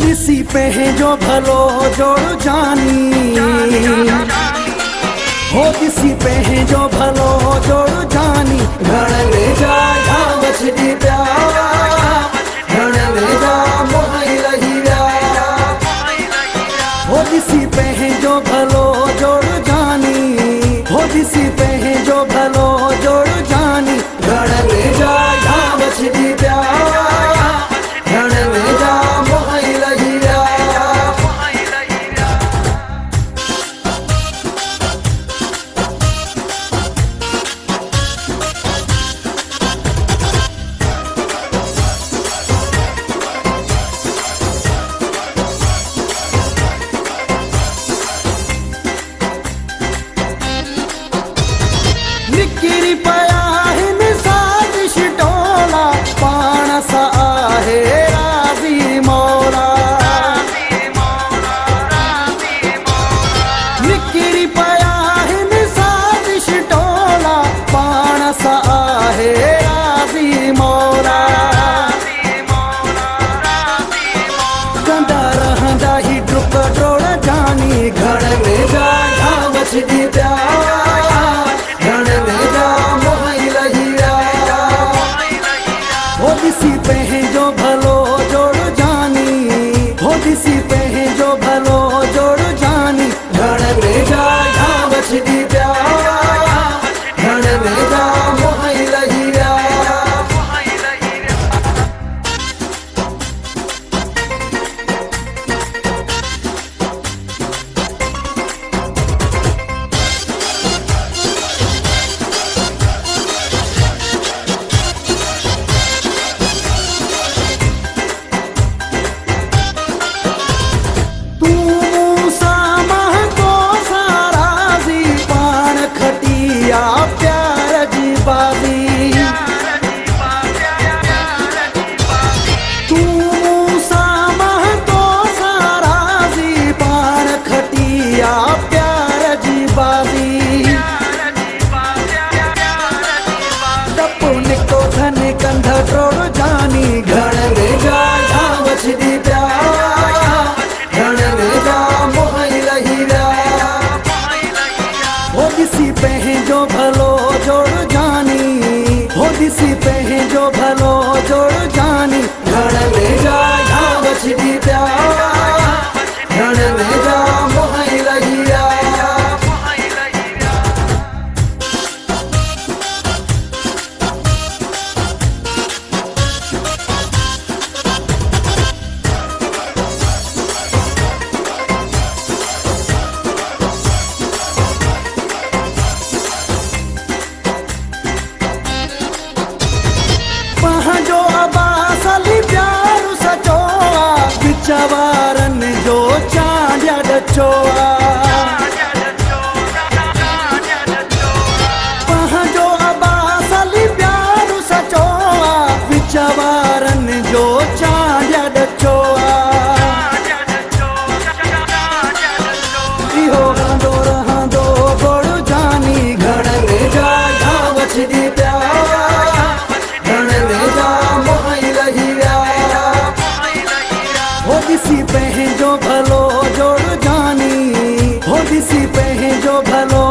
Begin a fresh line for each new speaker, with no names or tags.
दिसी पे है जो भलो जोड़ जानी, हो दिसी पे है जो भलो जोड़ जानी। घण ले जा बछड़ी प्यार, घण ले जा मोहाई रही हो दिसी पे है जो भलो जोड़ जानी, हो दिसी पे है जो भलो जोड़ जानी। घण ले जा बछड़ी प्यार, घण ले जा मोहाई रही निकिरी पया हिन साजिश टोला, पाण सा आहे राज़ी मौला। निकिरी पया हिन साजिश टोला, पाण सा आहे राज़ी मौला। कंदा रहंदा ही डुक डोड़ जानी। घण में जा बछड़ी प्यार, घण में जा मोहाई रही हो दिसी पे है जो भलो जोड़ जानी, हो दिसी पे है जो भलो जोड़ जानी। घण में जा बछड़ी प्यार, घण में जा मोहाई रही प्यार जी बाबी। तू सामह तो सारा जी पान खटिया प्यार जी बाबी। टप्पू निको धन कंध ट्रोड़ जानी। घण ले जा बछड़ी प्यार, घण ले जा मोहाई रही हो दिसी पे है जो भलो जोड़ जानी, हो दिसी पे है जो भलो जोड़ जानी। घण ले जा बछड़ी प्यार, घण ले जा मोहाई रही जो अबासली प्यार सचोआ, बिचवारन जो चांडिया डचोआ। जो अबासली प्यार सचोआ, बिचवारन जो चांडिया डचोआ। इहो रहंदो रहंदो गोड़ जानी। घण ले जा बछड़ी प्यार, घण ले जा मोहाई रही हो दिसी पे है जो भलो जोड़ जानी, हो दिसी पे है जो भलो